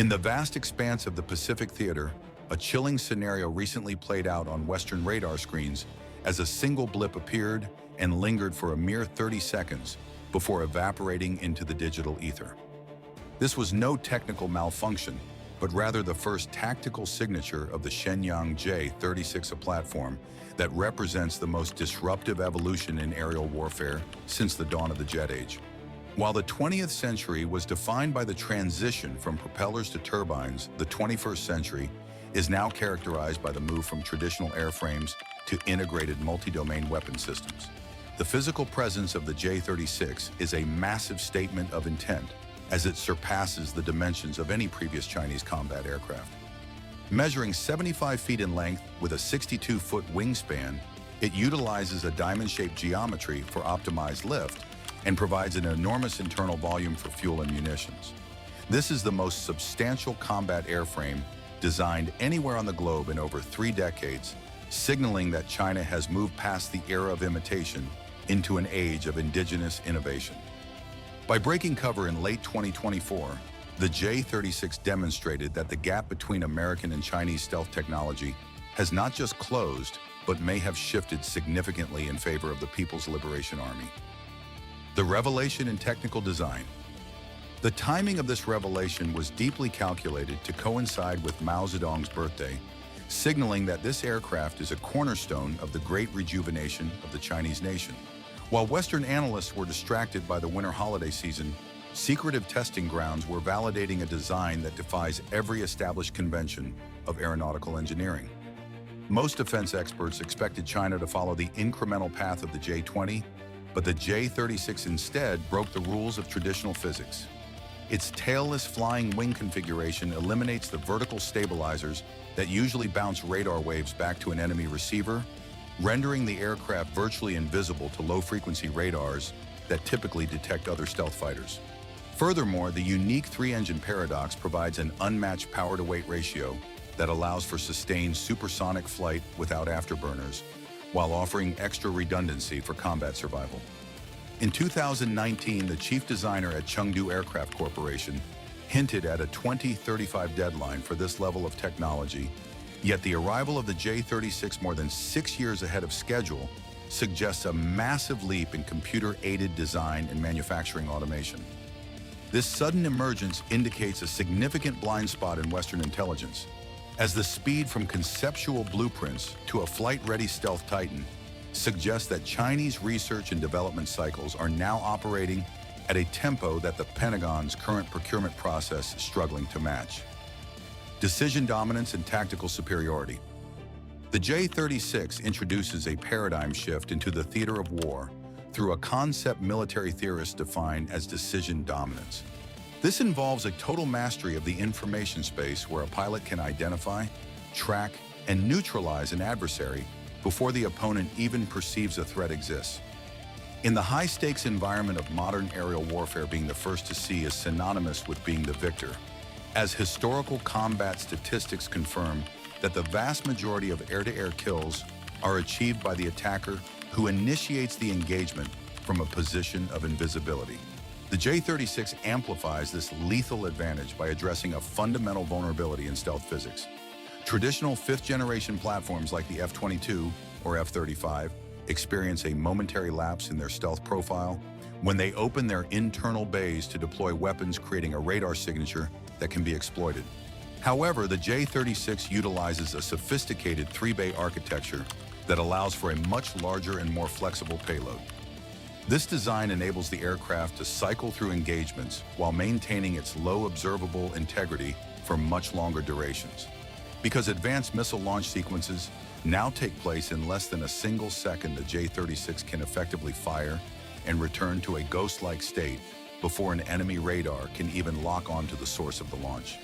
In the vast expanse of the Pacific Theater, a chilling scenario recently played out on Western radar screens as a single blip appeared and lingered for a mere 30 seconds before evaporating into the digital ether. This was no technical malfunction, but rather the first tactical signature of the Chengdu J-36, a platform that represents the most disruptive evolution in aerial warfare since the dawn of the jet age. While the 20th century was defined by the transition from propellers to turbines, the 21st century is now characterized by the move from traditional airframes to integrated multi-domain weapon systems. The physical presence of the J-36 is a massive statement of intent, as it surpasses the dimensions of any previous Chinese combat aircraft. Measuring 75 feet in length with a 62-foot wingspan, it utilizes a diamond-shaped geometry for optimized lift and provides an enormous internal volume for fuel and munitions. This is the most substantial combat airframe designed anywhere on the globe in over 3 decades, signaling that China has moved past the era of imitation into an age of indigenous innovation. By breaking cover in late 2024, the J-36 demonstrated that the gap between American and Chinese stealth technology has not just closed, but may have shifted significantly in favor of the People's Liberation Army. The revelation in technical design. The timing of this revelation was deeply calculated to coincide with Mao Zedong's birthday, signaling that this aircraft is a cornerstone of the great rejuvenation of the Chinese nation. While Western analysts were distracted by the winter holiday season, secretive testing grounds were validating a design that defies every established convention of aeronautical engineering. Most defense experts expected China to follow the incremental path of the J-20, but the J-36 instead broke the rules of traditional physics. Its tailless flying wing configuration eliminates the vertical stabilizers that usually bounce radar waves back to an enemy receiver, rendering the aircraft virtually invisible to low-frequency radars that typically detect other stealth fighters. Furthermore, the unique 3-engine paradox provides an unmatched power-to-weight ratio that allows for sustained supersonic flight without afterburners, while offering extra redundancy for combat survival. In 2019, the chief designer at Chengdu Aircraft Corporation hinted at a 2035 deadline for this level of technology, yet the arrival of the J-36 more than 6 years ahead of schedule suggests a massive leap in computer-aided design and manufacturing automation. This sudden emergence indicates a significant blind spot in Western intelligence, as the speed from conceptual blueprints to a flight-ready stealth titan suggests that Chinese research and development cycles are now operating at a tempo that the Pentagon's current procurement process is struggling to match. Decision dominance and tactical superiority. The J-36 introduces a paradigm shift into the theater of war through a concept military theorists define as decision dominance. This involves a total mastery of the information space where a pilot can identify, track, and neutralize an adversary before the opponent even perceives a threat exists. In the high-stakes environment of modern aerial warfare, being the first to see is synonymous with being the victor, as historical combat statistics confirm that the vast majority of air-to-air kills are achieved by the attacker who initiates the engagement from a position of invisibility. The J-36 amplifies this lethal advantage by addressing a fundamental vulnerability in stealth physics. Traditional fifth-generation platforms like the F-22 or F-35 experience a momentary lapse in their stealth profile when they open their internal bays to deploy weapons, creating a radar signature that can be exploited. However, the J-36 utilizes a sophisticated 3-bay architecture that allows for a much larger and more flexible payload. This design enables the aircraft to cycle through engagements while maintaining its low observable integrity for much longer durations. Because advanced missile launch sequences now take place in less than a single second, the J-36 can effectively fire and return to a ghost-like state before an enemy radar can even lock onto the source of the launch.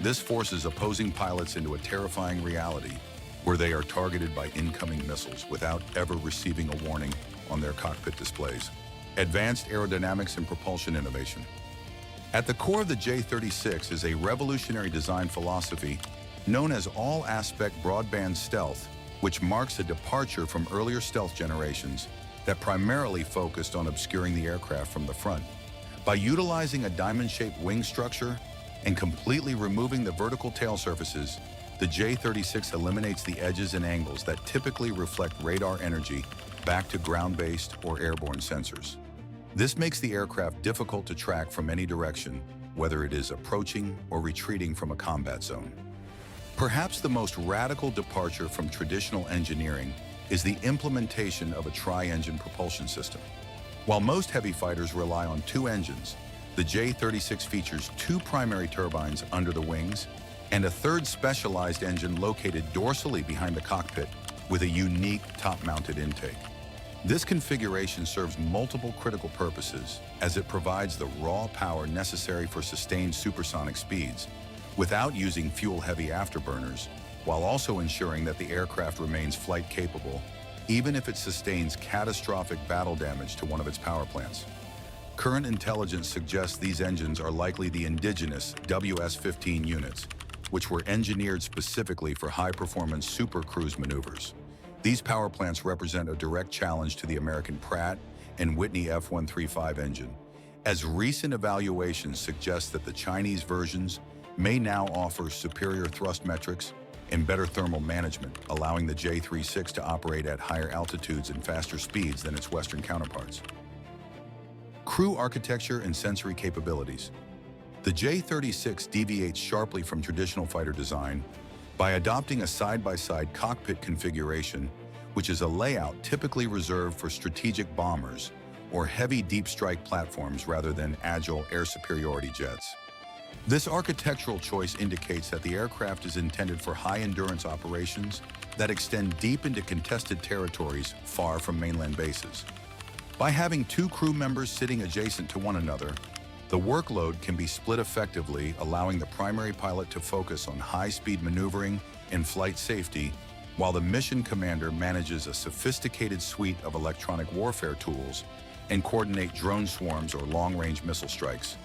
This forces opposing pilots into a terrifying reality where they are targeted by incoming missiles without ever receiving a warning on their cockpit displays. Advanced aerodynamics and propulsion innovation. At the core of the J-36 is a revolutionary design philosophy known as all-aspect broadband stealth, which marks a departure from earlier stealth generations that primarily focused on obscuring the aircraft from the front. By utilizing a diamond-shaped wing structure, and completely removing the vertical tail surfaces, the J-36 eliminates the edges and angles that typically reflect radar energy back to ground-based or airborne sensors. This makes the aircraft difficult to track from any direction, whether it is approaching or retreating from a combat zone. Perhaps the most radical departure from traditional engineering is the implementation of a tri-engine propulsion system. While most heavy fighters rely on two engines, the J-36 features two primary turbines under the wings and a third specialized engine located dorsally behind the cockpit with a unique top-mounted intake. This configuration serves multiple critical purposes as it provides the raw power necessary for sustained supersonic speeds without using fuel-heavy afterburners, while also ensuring that the aircraft remains flight-capable, even if it sustains catastrophic battle damage to one of its power plants. Current intelligence suggests these engines are likely the indigenous WS-15 units, which were engineered specifically for high-performance supercruise maneuvers. These power plants represent a direct challenge to the American Pratt and Whitney F135 engine, as recent evaluations suggest that the Chinese versions may now offer superior thrust metrics and better thermal management, allowing the J-36 to operate at higher altitudes and faster speeds than its Western counterparts. Crew architecture and sensory capabilities. The J-36 deviates sharply from traditional fighter design by adopting a side-by-side cockpit configuration, which is a layout typically reserved for strategic bombers or heavy deep strike platforms rather than agile air superiority jets. This architectural choice indicates that the aircraft is intended for high-endurance operations that extend deep into contested territories far from mainland bases. By having two crew members sitting adjacent to one another, the workload can be split effectively, allowing the primary pilot to focus on high-speed maneuvering and flight safety, while the mission commander manages a sophisticated suite of electronic warfare tools and coordinate drone swarms or long-range missile strikes.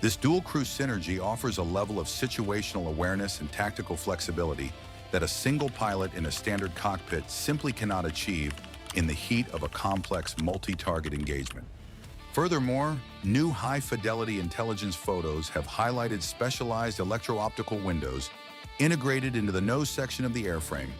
This dual-crew synergy offers a level of situational awareness and tactical flexibility that a single pilot in a standard cockpit simply cannot achieve in the heat of a complex multi-target engagement. Furthermore, new high-fidelity intelligence photos have highlighted specialized electro-optical windows integrated into the nose section of the airframe.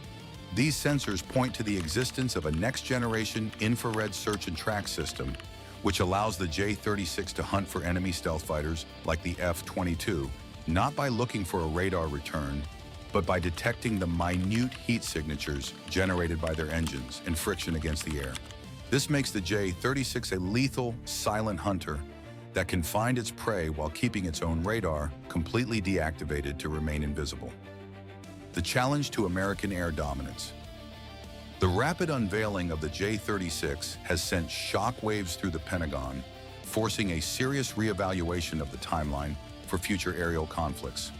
These sensors point to the existence of a next-generation infrared search and track system, which allows the J-36 to hunt for enemy stealth fighters like the F-22, not by looking for a radar return, but by detecting the minute heat signatures generated by their engines and friction against the air. This makes the J-36 a lethal, silent hunter that can find its prey while keeping its own radar completely deactivated to remain invisible. The challenge to American air dominance. The rapid unveiling of the J-36 has sent shockwaves through the Pentagon, forcing a serious reevaluation of the timeline for future aerial conflicts.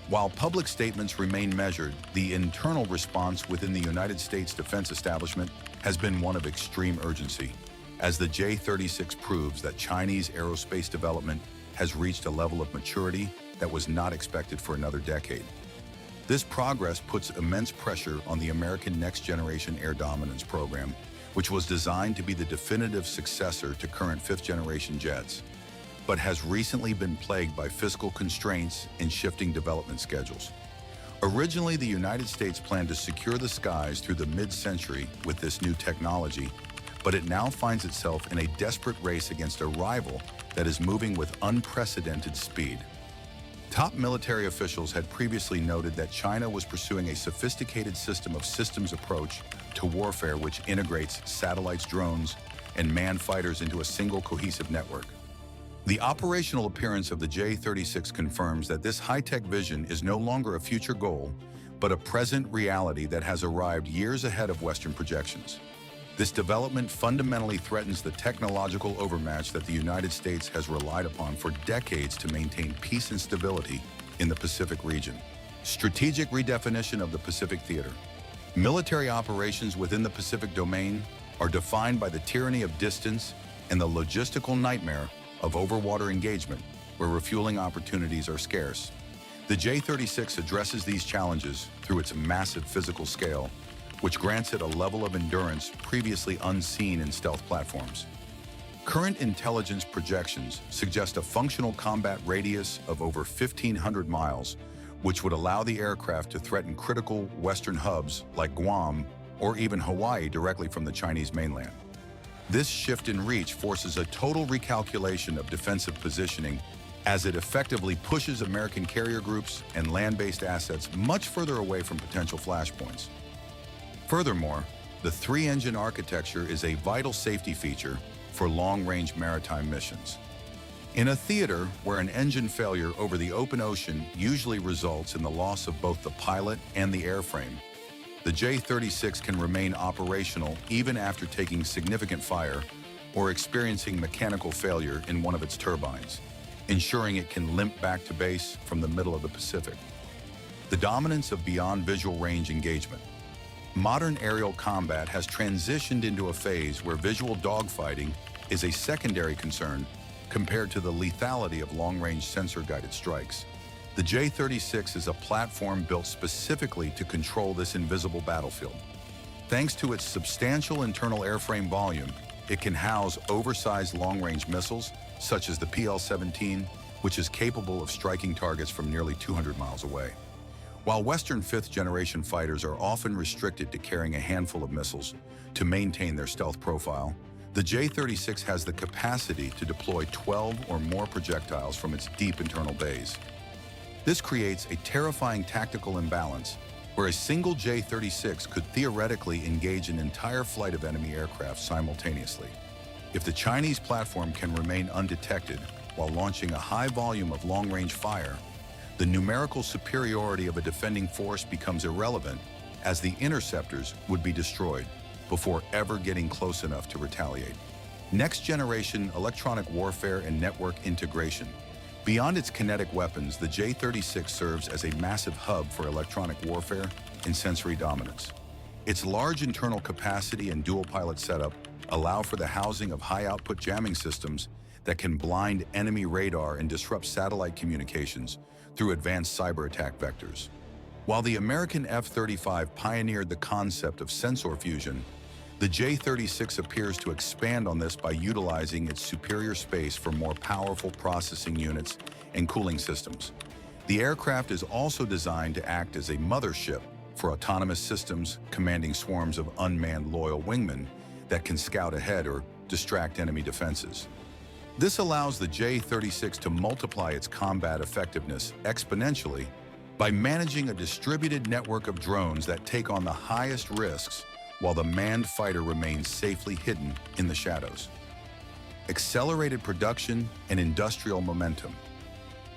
While public statements remain measured, the internal response within the United States defense establishment has been one of extreme urgency, as the J-36 proves that Chinese aerospace development has reached a level of maturity that was not expected for another decade. This progress puts immense pressure on the American Next Generation Air Dominance program, which was designed to be the definitive successor to current fifth-generation jets, but has recently been plagued by fiscal constraints and shifting development schedules. Originally, the United States planned to secure the skies through the mid-century with this new technology, but it now finds itself in a desperate race against a rival that is moving with unprecedented speed. Top military officials had previously noted that China was pursuing a sophisticated systems approach to warfare which integrates satellites, drones, and manned fighters into a single cohesive network. The operational appearance of the J-36 confirms that this high-tech vision is no longer a future goal, but a present reality that has arrived years ahead of Western projections. This development fundamentally threatens the technological overmatch that the United States has relied upon for decades to maintain peace and stability in the Pacific region. Strategic redefinition of the Pacific theater. Military operations within the Pacific domain are defined by the tyranny of distance and the logistical nightmare of overwater engagement, where refueling opportunities are scarce. The J-36 addresses these challenges through its massive physical scale, which grants it a level of endurance previously unseen in stealth platforms. Current intelligence projections suggest a functional combat radius of over 1,500 miles, which would allow the aircraft to threaten critical Western hubs like Guam or even Hawaii directly from the Chinese mainland. This shift in reach forces a total recalculation of defensive positioning as it effectively pushes American carrier groups and land-based assets much further away from potential flashpoints. Furthermore, the three-engine architecture is a vital safety feature for long-range maritime missions. In a theater where an engine failure over the open ocean usually results in the loss of both the pilot and the airframe, the J-36 can remain operational even after taking significant fire or experiencing mechanical failure in one of its turbines, ensuring it can limp back to base from the middle of the Pacific. The dominance of beyond visual range engagement. Modern aerial combat has transitioned into a phase where visual dogfighting is a secondary concern compared to the lethality of long-range sensor-guided strikes. The J-36 is a platform built specifically to control this invisible battlefield. Thanks to its substantial internal airframe volume, it can house oversized long-range missiles, such as the PL-17, which is capable of striking targets from nearly 200 miles away. While Western fifth-generation fighters are often restricted to carrying a handful of missiles to maintain their stealth profile, the J-36 has the capacity to deploy 12 or more projectiles from its deep internal bays. This creates a terrifying tactical imbalance where a single J-36 could theoretically engage an entire flight of enemy aircraft simultaneously. If the Chinese platform can remain undetected while launching a high volume of long-range fire, the numerical superiority of a defending force becomes irrelevant, as the interceptors would be destroyed before ever getting close enough to retaliate. Next-generation electronic warfare and network integration. Beyond its kinetic weapons, the J-36 serves as a massive hub for electronic warfare and sensory dominance. Its large internal capacity and dual-pilot setup allow for the housing of high-output jamming systems that can blind enemy radar and disrupt satellite communications through advanced cyber attack vectors. While the American F-35 pioneered the concept of sensor fusion, the J-36 appears to expand on this by utilizing its superior space for more powerful processing units and cooling systems. The aircraft is also designed to act as a mothership for autonomous systems commanding swarms of unmanned loyal wingmen that can scout ahead or distract enemy defenses. This allows the J-36 to multiply its combat effectiveness exponentially by managing a distributed network of drones that take on the highest risks while the manned fighter remains safely hidden in the shadows. Accelerated production and industrial momentum.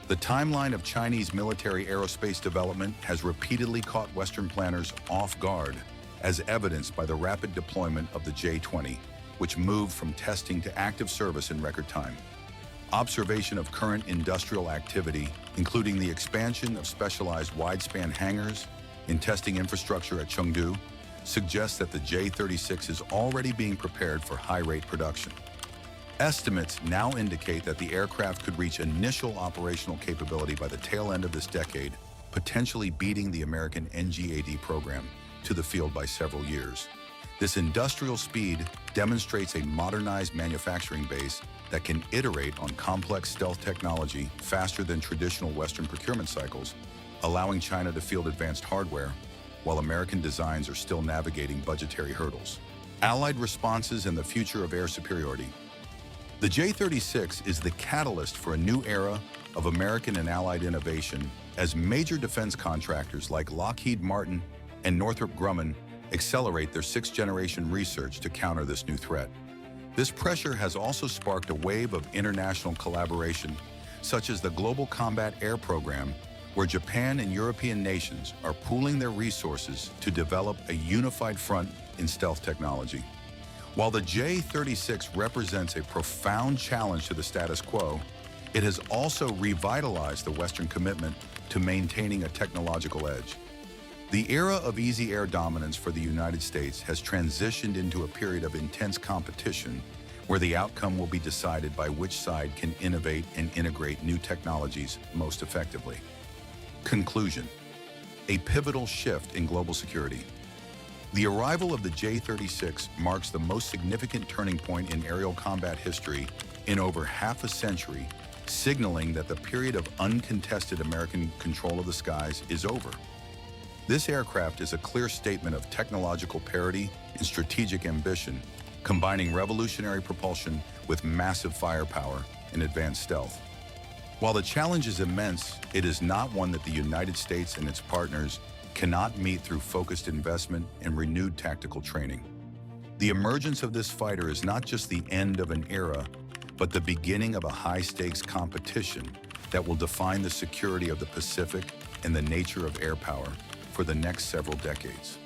The timeline of Chinese military aerospace development has repeatedly caught Western planners off guard, as evidenced by the rapid deployment of the J-20, which moved from testing to active service in record time. Observation of current industrial activity, including the expansion of specialized wide-span hangars and testing infrastructure at Chengdu, suggests that the J-36 is already being prepared for high-rate production. Estimates now indicate that the aircraft could reach initial operational capability by the tail end of this decade, potentially beating the American NGAD program to the field by several years. This industrial speed demonstrates a modernized manufacturing base that can iterate on complex stealth technology faster than traditional Western procurement cycles, allowing China to field advanced hardware, while American designs are still navigating budgetary hurdles. Allied responses and the future of air superiority. The J-36 is the catalyst for a new era of American and Allied innovation as major defense contractors like Lockheed Martin and Northrop Grumman accelerate their sixth-generation research to counter this new threat. This pressure has also sparked a wave of international collaboration, such as the Global Combat Air Program, where Japan and European nations are pooling their resources to develop a unified front in stealth technology. While the J-36 represents a profound challenge to the status quo, it has also revitalized the Western commitment to maintaining a technological edge. The era of easy air dominance for the United States has transitioned into a period of intense competition where the outcome will be decided by which side can innovate and integrate new technologies most effectively. Conclusion: a pivotal shift in global security. The arrival of the J-36 marks the most significant turning point in aerial combat history in over half a century, signaling that the period of uncontested American control of the skies is over. This aircraft is a clear statement of technological parity and strategic ambition, combining revolutionary propulsion with massive firepower and advanced stealth. While the challenge is immense, it is not one that the United States and its partners cannot meet through focused investment and renewed tactical training. The emergence of this fighter is not just the end of an era, but the beginning of a high-stakes competition that will define the security of the Pacific and the nature of air power for the next several decades.